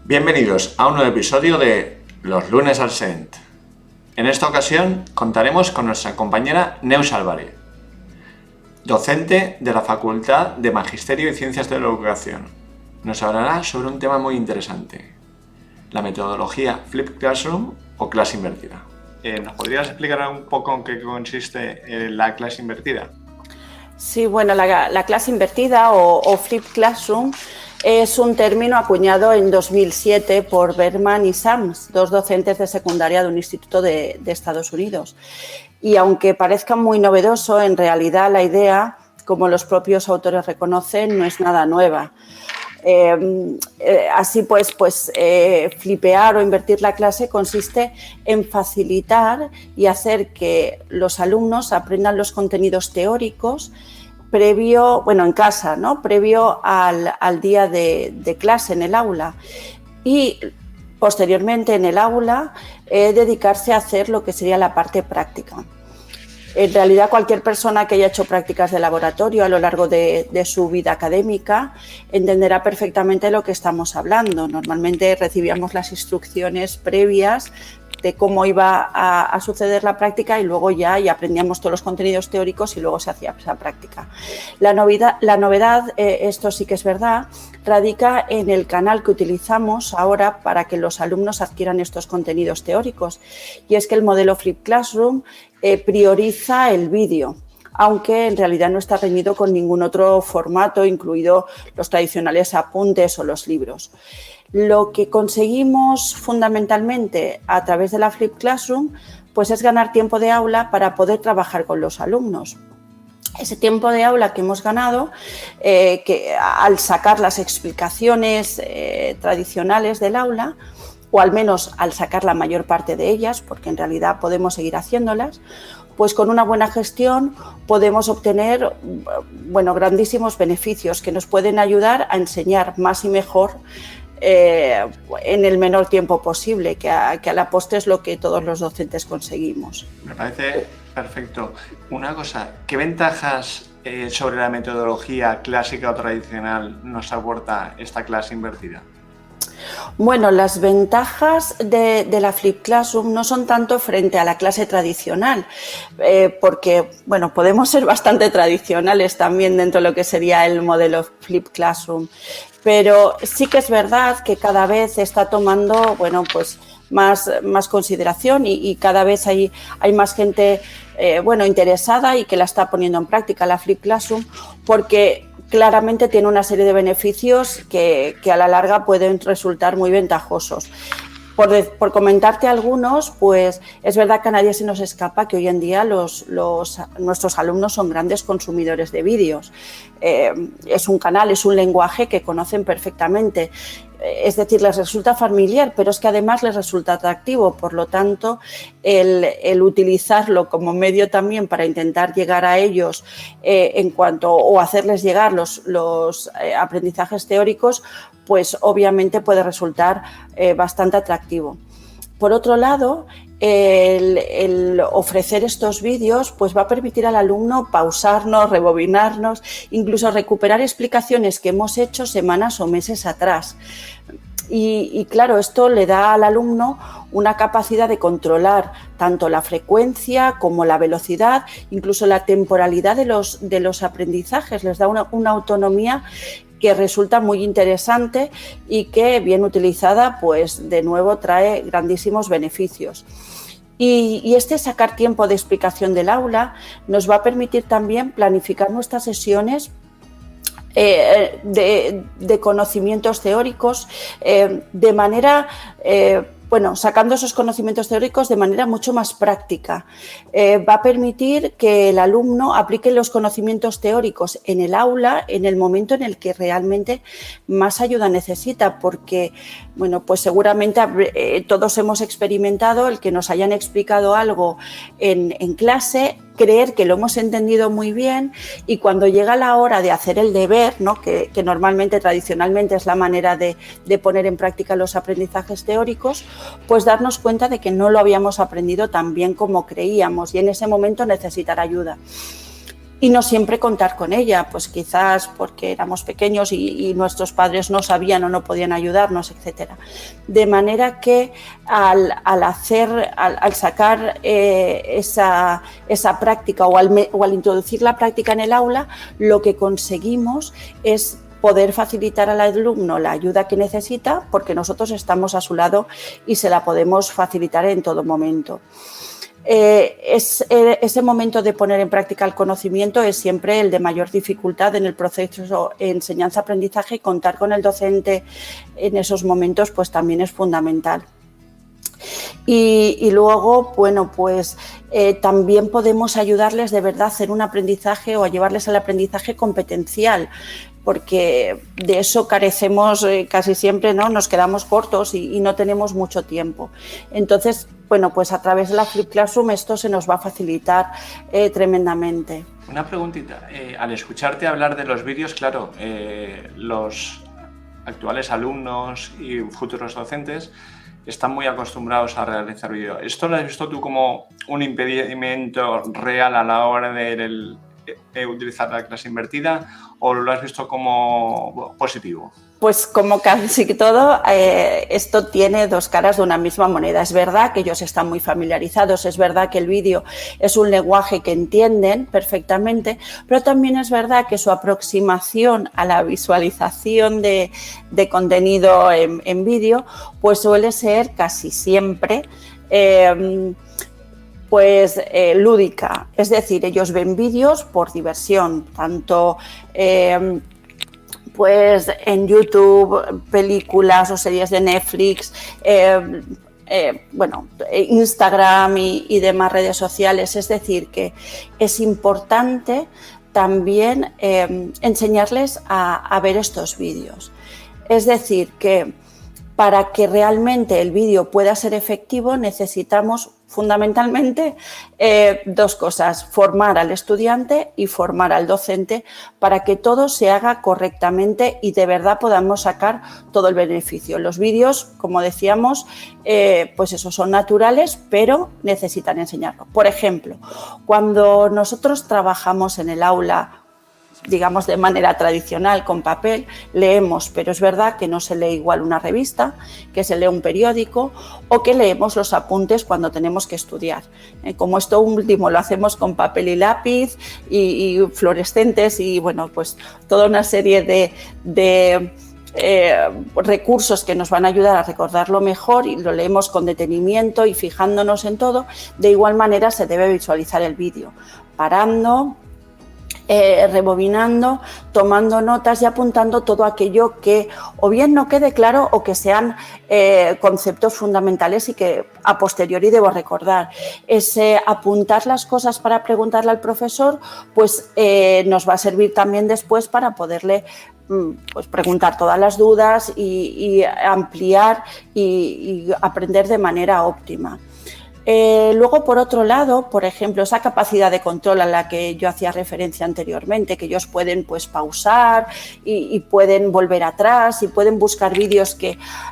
Bienvenidos a un nuevo episodio de Los lunes al Cent. En esta ocasión contaremos con nuestra compañera Neus Álvarez, docente de la Facultad de Magisterio y Ciencias de la Educación. Nos hablará sobre un tema muy interesante, la metodología Flipped Classroom o clase invertida. ¿Nos podrías explicar un poco en qué consiste la clase invertida? Sí, bueno, la clase invertida o Flipped Classroom es un término acuñado en 2007 por Berman y Sams, dos docentes de secundaria de un instituto de Estados Unidos. Y aunque parezca muy novedoso, en realidad la idea, como los propios autores reconocen, no es nada nueva. Así pues, flipear o invertir la clase consiste en facilitar y hacer que los alumnos aprendan los contenidos teóricos en casa, ¿no? Previo al día de clase en el aula, y posteriormente en el aula dedicarse a hacer lo que sería la parte práctica. En realidad, cualquier persona que haya hecho prácticas de laboratorio a lo largo de su vida académica entenderá perfectamente lo que estamos hablando. Normalmente recibíamos las instrucciones previas de cómo iba a suceder la práctica y luego ya aprendíamos todos los contenidos teóricos y luego se hacía esa práctica. La novedad, esto sí que es verdad, radica en el canal que utilizamos ahora para que los alumnos adquieran estos contenidos teóricos, y es que el modelo Flipped Classroom prioriza el vídeo, aunque en realidad no está reñido con ningún otro formato, incluido los tradicionales apuntes o los libros. Lo que conseguimos fundamentalmente a través de la Flipped Classroom pues es ganar tiempo de aula para poder trabajar con los alumnos. Ese tiempo de aula que hemos ganado, que al sacar las explicaciones tradicionales del aula, o al menos al sacar la mayor parte de ellas, porque en realidad podemos seguir haciéndolas, pues con una buena gestión podemos obtener grandísimos beneficios que nos pueden ayudar a enseñar más y mejor en el menor tiempo posible, que a la postre es lo que todos los docentes conseguimos. Me parece perfecto. Una cosa, ¿qué ventajas sobre la metodología clásica o tradicional nos aporta esta clase invertida? Bueno, las ventajas de la Flipped Classroom no son tanto frente a la clase tradicional, porque podemos ser bastante tradicionales también dentro de lo que sería el modelo Flipped Classroom, pero sí que es verdad que cada vez está tomando más consideración y cada vez hay más gente interesada y que la está poniendo en práctica, la Flipped Classroom, porque claramente tiene una serie de beneficios que a la larga pueden resultar muy ventajosos. Por comentarte algunos, pues es verdad que a nadie se nos escapa que hoy en día nuestros alumnos son grandes consumidores de vídeos. Es un canal, es un lenguaje que conocen perfectamente. Es decir, les resulta familiar, pero es que además les resulta atractivo. Por lo tanto, el utilizarlo como medio también para intentar llegar a ellos o hacerles llegar los aprendizajes teóricos, pues obviamente puede resultar bastante atractivo. Por otro lado, el ofrecer estos vídeos pues va a permitir al alumno pausarnos, rebobinarnos, incluso recuperar explicaciones que hemos hecho semanas o meses atrás. Y claro, esto le da al alumno una capacidad de controlar tanto la frecuencia como la velocidad, incluso la temporalidad de los aprendizajes. Les da una autonomía que resulta muy interesante y que, bien utilizada, pues de nuevo trae grandísimos beneficios. Y este sacar tiempo de explicación del aula nos va a permitir también planificar nuestras sesiones de conocimientos teóricos de manera sacando esos conocimientos teóricos de manera mucho más práctica. Va a permitir que el alumno aplique los conocimientos teóricos en el aula en el momento en el que realmente más ayuda necesita, porque pues seguramente todos hemos experimentado el que nos hayan explicado algo en clase, creer que lo hemos entendido muy bien, y cuando llega la hora de hacer el deber, ¿no? que normalmente, tradicionalmente, es la manera de poner en práctica los aprendizajes teóricos, pues darnos cuenta de que no lo habíamos aprendido tan bien como creíamos y en ese momento necesitar ayuda. y no siempre contar con ella, pues quizás porque éramos pequeños y nuestros padres no sabían o no podían ayudarnos, etcétera. De manera que al sacar esa práctica o al introducir la práctica en el aula, lo que conseguimos es poder facilitar al alumno la ayuda que necesita, porque nosotros estamos a su lado y se la podemos facilitar en todo momento. Ese momento de poner en práctica el conocimiento es siempre el de mayor dificultad en el proceso de enseñanza-aprendizaje, y contar con el docente en esos momentos pues también es fundamental. Y luego, bueno, pues también podemos ayudarles de verdad a hacer un aprendizaje o a llevarles al aprendizaje competencial, porque de eso carecemos casi siempre, ¿no? Nos quedamos cortos y no tenemos mucho tiempo. Entonces, bueno, pues a través de la Flip Classroom esto se nos va a facilitar tremendamente. Una preguntita. Al escucharte hablar de los vídeos, claro, los actuales alumnos y futuros docentes están muy acostumbrados a realizar vídeo. ¿Esto lo has visto tú como un impedimento real a la hora de utilizar la clase invertida, o lo has visto como positivo? Pues como casi todo, esto tiene dos caras de una misma moneda. Es verdad que ellos están muy familiarizados, es verdad que el vídeo es un lenguaje que entienden perfectamente, pero también es verdad que su aproximación a la visualización de contenido en vídeo pues suele ser casi siempre lúdica. Es decir, ellos ven vídeos por diversión, tanto pues en YouTube, películas o series de Netflix, Instagram y demás redes sociales. Es decir, que es importante también enseñarles a ver estos vídeos. Es decir, que para que realmente el vídeo pueda ser efectivo necesitamos fundamentalmente dos cosas: formar al estudiante y formar al docente para que todo se haga correctamente y de verdad podamos sacar todo el beneficio. Los vídeos, como decíamos, pues eso, son naturales, pero necesitan enseñarlo. Por ejemplo, cuando nosotros trabajamos en el aula, digamos de manera tradicional, con papel, leemos, pero es verdad que no se lee igual una revista, que se lee un periódico o que leemos los apuntes cuando tenemos que estudiar. Como esto último lo hacemos con papel y lápiz y fluorescentes y bueno, pues toda una serie de recursos que nos van a ayudar a recordarlo mejor y lo leemos con detenimiento y fijándonos en todo. De igual manera se debe visualizar el vídeo, parando, rebobinando, tomando notas y apuntando todo aquello que o bien no quede claro o que sean conceptos fundamentales y que a posteriori debo recordar. Ese apuntar las cosas para preguntarle al profesor pues nos va a servir también después para poderle pues preguntar todas las dudas y ampliar y aprender de manera óptima. Luego, por otro lado, por ejemplo, esa capacidad de control a la que yo hacía referencia anteriormente, que ellos pueden pues pausar y pueden volver atrás y pueden buscar vídeos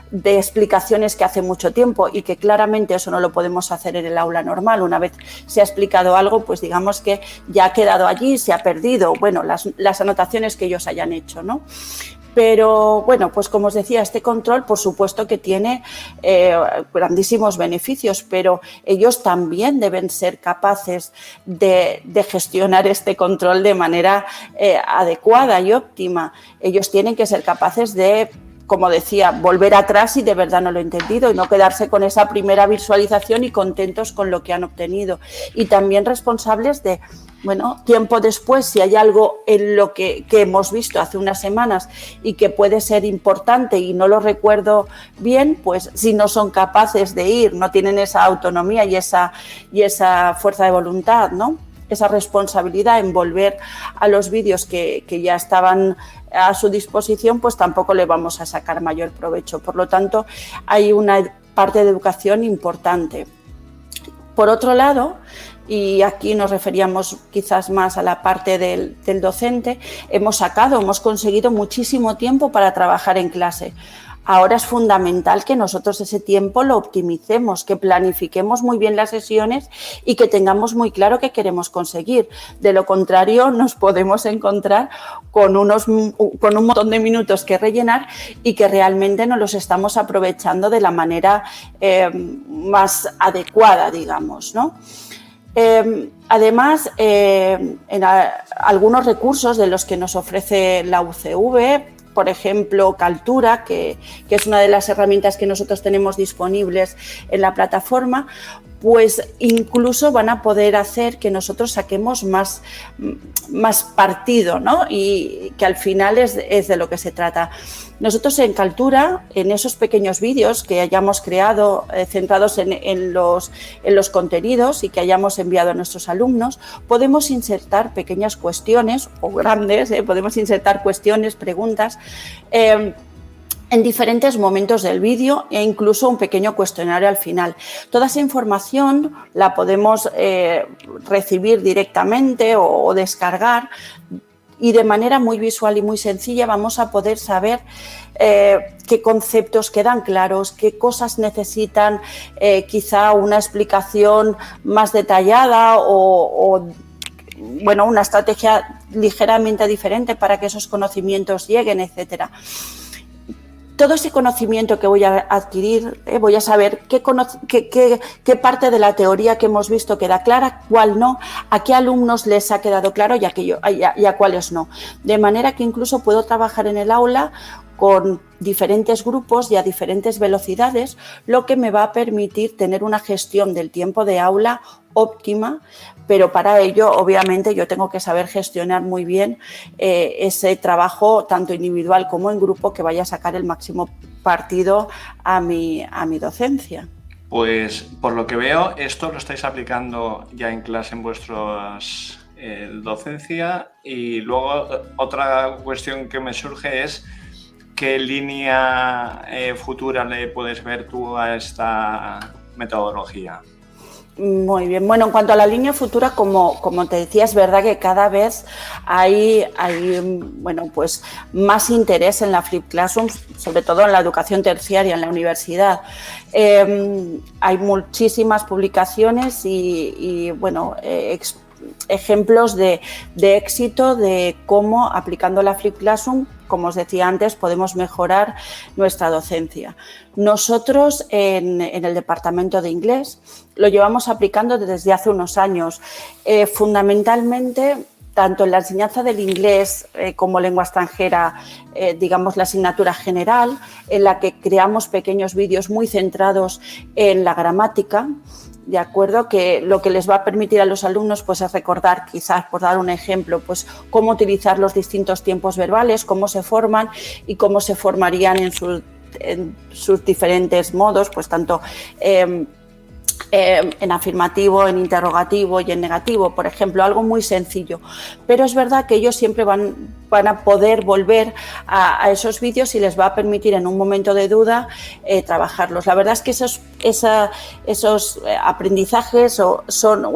de explicaciones que hace mucho tiempo y que claramente eso no lo podemos hacer en el aula normal. Una vez se ha explicado algo, pues digamos que ya ha quedado allí, se ha perdido, bueno, las anotaciones que ellos hayan hecho, ¿no? Pero bueno, pues como os decía, este control por supuesto que tiene grandísimos beneficios, pero ellos también deben ser capaces de gestionar este control de manera adecuada y óptima. Ellos tienen que ser capaces de, como decía, volver atrás si de verdad no lo he entendido y no quedarse con esa primera visualización y contentos con lo que han obtenido. Y también responsables de, bueno, tiempo después, si hay algo en lo que hemos visto hace unas semanas y que puede ser importante y no lo recuerdo bien, pues si no son capaces de ir, no tienen esa autonomía y esa fuerza de voluntad, ¿no? Esa responsabilidad en volver a los vídeos que ya estaban a su disposición, pues tampoco le vamos a sacar mayor provecho. Por lo tanto, hay una parte de educación importante. Por otro lado, y aquí nos referíamos quizás más a la parte del docente, hemos conseguido muchísimo tiempo para trabajar en clase. Ahora es fundamental que nosotros ese tiempo lo optimicemos, que planifiquemos muy bien las sesiones y que tengamos muy claro qué queremos conseguir. De lo contrario, nos podemos encontrar con un montón de minutos que rellenar y que realmente no los estamos aprovechando de la manera más adecuada, digamos, ¿no? Además, algunos recursos de los que nos ofrece la UCV, por ejemplo, Kaltura, que es una de las herramientas que nosotros tenemos disponibles en la plataforma, pues incluso van a poder hacer que nosotros saquemos más partido, ¿no? Y que al final es de lo que se trata. Nosotros en Kaltura, en esos pequeños vídeos que hayamos creado centrados en los contenidos y que hayamos enviado a nuestros alumnos, podemos insertar pequeñas cuestiones o grandes, podemos insertar cuestiones, preguntas, en diferentes momentos del vídeo e incluso un pequeño cuestionario al final. Toda esa información la podemos recibir directamente o descargar, y de manera muy visual y muy sencilla vamos a poder saber qué conceptos quedan claros, qué cosas necesitan quizá una explicación más detallada o bueno, una estrategia ligeramente diferente para que esos conocimientos lleguen, etcétera. Todo ese conocimiento que voy a adquirir, voy a saber qué parte de la teoría que hemos visto queda clara, cuál no, a qué alumnos les ha quedado claro y a cuáles no. De manera que incluso puedo trabajar en el aula con diferentes grupos y a diferentes velocidades, lo que me va a permitir tener una gestión del tiempo de aula óptima, pero para ello, obviamente, yo tengo que saber gestionar muy bien ese trabajo, tanto individual como en grupo, que vaya a sacar el máximo partido a mi docencia. Pues, por lo que veo, esto lo estáis aplicando ya en clase en vuestras docencia. Y luego, otra cuestión que me surge es ¿qué línea futura le puedes ver tú a esta metodología? Muy bien. Bueno, en cuanto a la línea futura, como te decía, es verdad que cada vez hay bueno, pues más interés en la Flipped Classroom, sobre todo en la educación terciaria, en la universidad. Hay muchísimas publicaciones y bueno, ejemplos de éxito de cómo, aplicando la Flipped Classroom, como os decía antes, podemos mejorar nuestra docencia. Nosotros en el departamento de inglés lo llevamos aplicando desde hace unos años, fundamentalmente tanto en la enseñanza del inglés como lengua extranjera, digamos la asignatura general, en la que creamos pequeños vídeos muy centrados en la gramática, de acuerdo, que lo que les va a permitir a los alumnos pues es recordar, quizás por dar un ejemplo, pues cómo utilizar los distintos tiempos verbales, cómo se forman y cómo se formarían en sus diferentes modos, pues tanto en afirmativo, en interrogativo y en negativo, por ejemplo, algo muy sencillo. Pero es verdad que ellos siempre van a poder volver a esos vídeos y les va a permitir en un momento de duda trabajarlos. La verdad es que esos aprendizajes o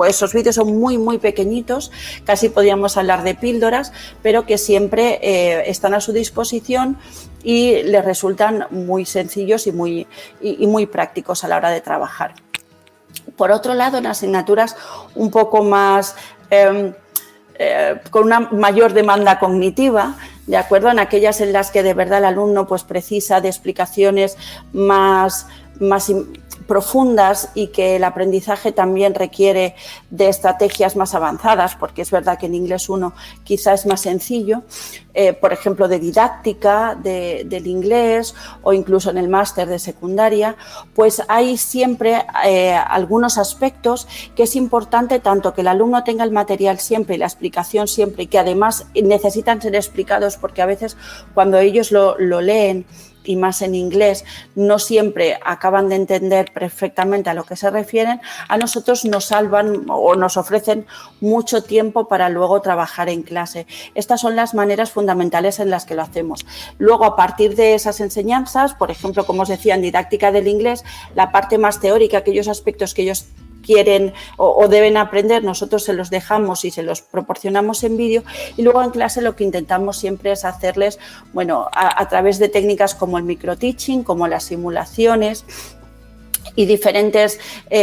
esos vídeos son muy, muy pequeñitos, casi podríamos hablar de píldoras, pero que siempre están a su disposición y les resultan muy sencillos y muy prácticos a la hora de trabajar. Por otro lado, en asignaturas un poco más con una mayor demanda cognitiva, ¿de acuerdo? En aquellas en las que de verdad el alumno pues precisa de explicaciones más profundas y que el aprendizaje también requiere de estrategias más avanzadas, porque es verdad que en inglés 1 quizá es más sencillo, por ejemplo, de didáctica del inglés o incluso en el máster de secundaria, pues hay siempre algunos aspectos que es importante tanto que el alumno tenga el material siempre y la explicación siempre, y que además necesitan ser explicados, porque a veces cuando ellos lo leen y más en inglés, no siempre acaban de entender perfectamente a lo que se refieren, a nosotros nos salvan o nos ofrecen mucho tiempo para luego trabajar en clase. Estas son las maneras fundamentales en las que lo hacemos. Luego, a partir de esas enseñanzas, por ejemplo, como os decía, en didáctica del inglés, la parte más teórica, aquellos aspectos que ellos quieren o deben aprender, nosotros se los dejamos y se los proporcionamos en vídeo, y luego en clase lo que intentamos siempre es hacerles, bueno, a través de técnicas como el microteaching, como las simulaciones y diferentes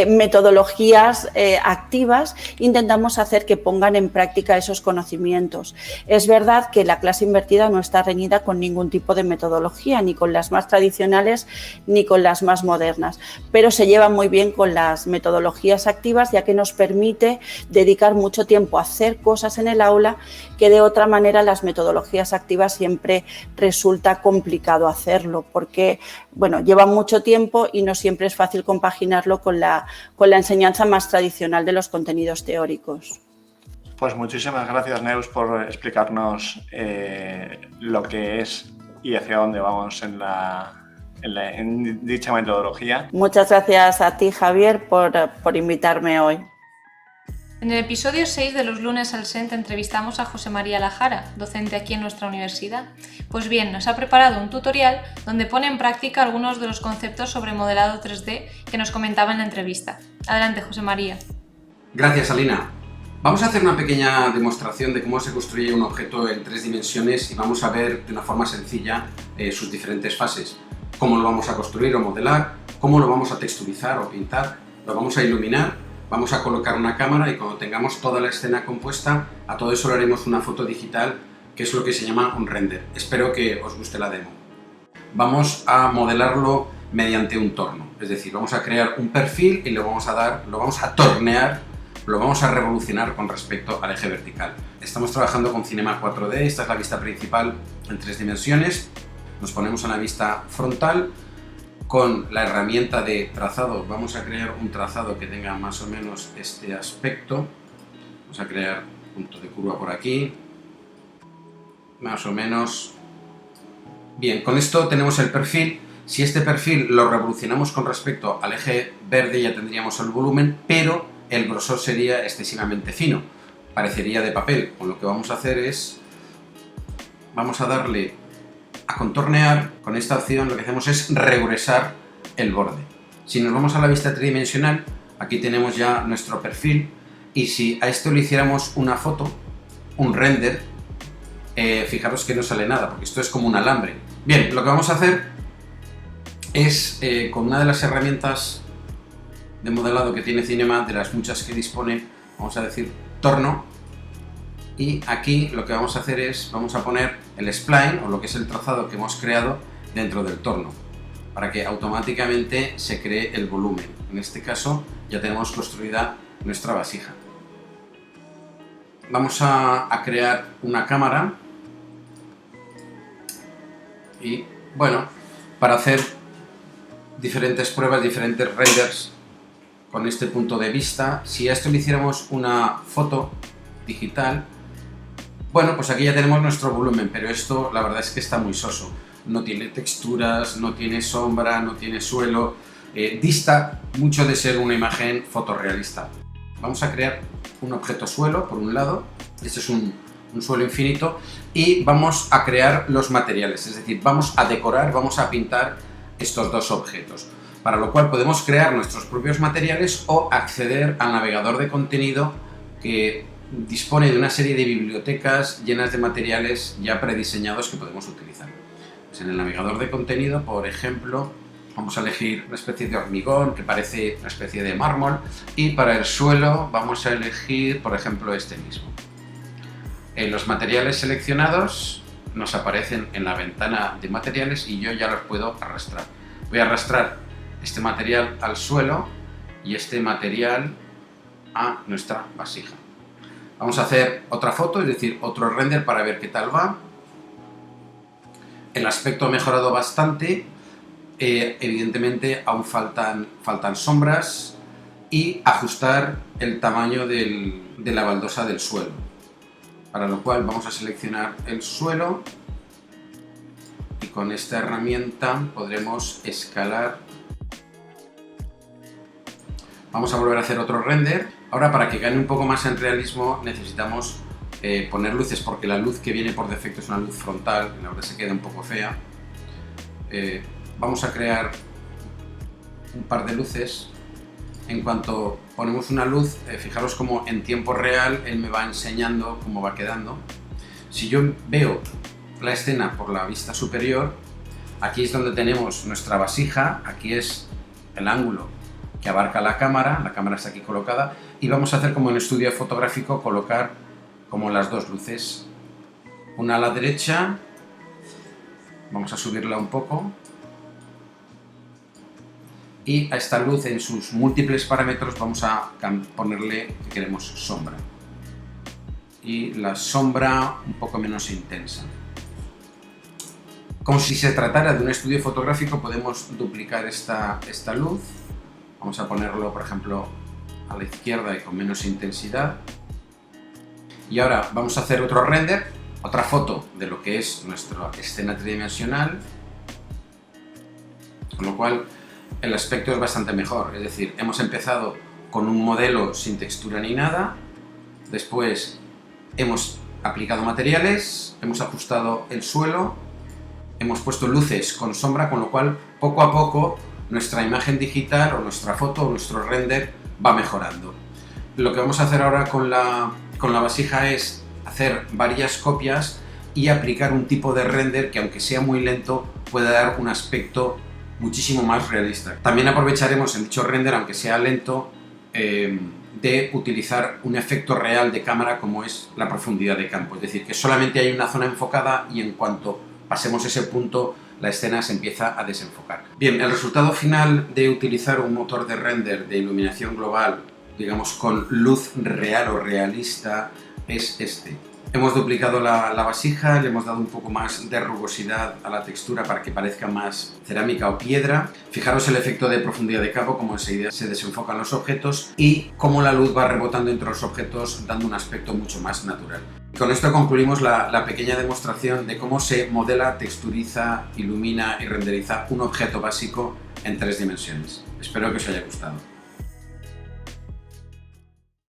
metodologías activas, intentamos hacer que pongan en práctica esos conocimientos. Es verdad que la clase invertida no está reñida con ningún tipo de metodología, ni con las más tradicionales ni con las más modernas, pero se lleva muy bien con las metodologías activas, ya que nos permite dedicar mucho tiempo a hacer cosas en el aula que de otra manera las metodologías activas siempre resulta complicado hacerlo, porque bueno, lleva mucho tiempo y no siempre es fácil compaginarlo con la enseñanza más tradicional de los contenidos teóricos. Pues muchísimas gracias, Neus, por explicarnos lo que es y hacia dónde vamos en dicha metodología. Muchas gracias a ti, Javier, por invitarme hoy. En el episodio 6 de Los lunes al SENT entrevistamos a José María Lajara, docente aquí en nuestra universidad. Pues bien, nos ha preparado un tutorial donde pone en práctica algunos de los conceptos sobre modelado 3D que nos comentaba en la entrevista. Adelante, José María. Gracias, Alina. Vamos a hacer una pequeña demostración de cómo se construye un objeto en 3 dimensiones y vamos a ver de una forma sencilla sus diferentes fases. Cómo lo vamos a construir o modelar, cómo lo vamos a texturizar o pintar, lo vamos a iluminar. Vamos a colocar una cámara y cuando tengamos toda la escena compuesta, a todo eso le haremos una foto digital, que es lo que se llama un render. Espero que os guste la demo. Vamos a modelarlo mediante un torno, es decir, vamos a crear un perfil y lo vamos a tornear, lo vamos a revolucionar con respecto al eje vertical. Estamos trabajando con Cinema 4D, esta es la vista principal en 3 dimensiones. Nos ponemos en la vista frontal. Con la herramienta de trazado vamos a crear un trazado que tenga más o menos este aspecto. Vamos a crear un punto de curva por aquí, más o menos. Bien, con esto tenemos el perfil. Si este perfil lo revolucionamos con respecto al eje verde ya tendríamos el volumen, pero el grosor sería excesivamente fino, parecería de papel. Con lo que vamos a hacer es, vamos a darle a contornear. Con esta opción lo que hacemos es regresar el borde. Si nos vamos a la vista tridimensional, aquí tenemos ya nuestro perfil y si a esto le hiciéramos una foto, un render, fijaros que no sale nada porque esto es como un alambre. Bien, lo que vamos a hacer es con una de las herramientas de modelado que tiene Cinema, de las muchas que dispone, vamos a decir torno. Y aquí lo que vamos a hacer es, vamos a poner el spline, o lo que es el trazado que hemos creado dentro del torno, para que automáticamente se cree el volumen. En este caso ya tenemos construida nuestra vasija. Vamos a crear una cámara y, bueno, para hacer diferentes pruebas, diferentes renders con este punto de vista, si a esto le hiciéramos una foto digital, bueno, pues aquí ya tenemos nuestro volumen, pero esto la verdad es que está muy soso. No tiene texturas, no tiene sombra, no tiene suelo. Dista mucho de ser una imagen fotorrealista. Vamos a crear un objeto suelo, por un lado. Este es un suelo infinito. Y vamos a crear los materiales, es decir, vamos a decorar, vamos a pintar estos dos objetos. Para lo cual podemos crear nuestros propios materiales o acceder al navegador de contenido que dispone de una serie de bibliotecas llenas de materiales ya prediseñados que podemos utilizar. Pues en el navegador de contenido, por ejemplo, vamos a elegir una especie de hormigón que parece una especie de mármol y para el suelo vamos a elegir, por ejemplo, este mismo. Los materiales seleccionados nos aparecen en la ventana de materiales y yo ya los puedo arrastrar. Voy a arrastrar este material al suelo y este material a nuestra vasija. Vamos a hacer otra foto, es decir, otro render para ver qué tal va. El aspecto ha mejorado bastante, evidentemente aún faltan sombras y ajustar el tamaño de la baldosa del suelo. Para lo cual vamos a seleccionar el suelo y con esta herramienta podremos escalar. Vamos a volver a hacer otro render. Ahora, para que gane un poco más en realismo, necesitamos poner luces, porque la luz que viene por defecto es una luz frontal, y la verdad se queda un poco fea. Vamos a crear un par de luces en cuanto ponemos una luz, fijaros como en tiempo real él me va enseñando cómo va quedando. Si yo veo la escena por la vista superior, aquí es donde tenemos nuestra vasija, aquí es el ángulo que abarca la cámara está aquí colocada, y vamos a hacer como en estudio fotográfico, colocar como las dos luces, una a la derecha, vamos a subirla un poco, y a esta luz en sus múltiples parámetros vamos a ponerle que queremos sombra, y la sombra un poco menos intensa. Como si se tratara de un estudio fotográfico, podemos duplicar esta luz. Vamos a ponerlo, por ejemplo, a la izquierda y con menos intensidad. Y ahora vamos a hacer otro render, otra foto de lo que es nuestra escena tridimensional, con lo cual el aspecto es bastante mejor. Es decir, hemos empezado con un modelo sin textura ni nada, después hemos aplicado materiales, hemos ajustado el suelo, hemos puesto luces con sombra, con lo cual poco a poco nuestra imagen digital o nuestra foto o nuestro render va mejorando. Lo que vamos a hacer ahora con la vasija es hacer varias copias y aplicar un tipo de render que, aunque sea muy lento, puede dar un aspecto muchísimo más realista. También aprovecharemos en dicho render, aunque sea lento, de utilizar un efecto real de cámara como es la profundidad de campo. Es decir, que solamente hay una zona enfocada y en cuanto pasemos ese punto, la escena se empieza a desenfocar. Bien, el resultado final de utilizar un motor de render de iluminación global, digamos con luz real o realista, es este. Hemos duplicado la vasija, le hemos dado un poco más de rugosidad a la textura para que parezca más cerámica o piedra. Fijaros el efecto de profundidad de campo, como enseguida se desenfocan los objetos y cómo la luz va rebotando entre los objetos, dando un aspecto mucho más natural. Con esto concluimos la pequeña demostración de cómo se modela, texturiza, ilumina y renderiza un objeto básico en 3 dimensiones. Espero que os haya gustado.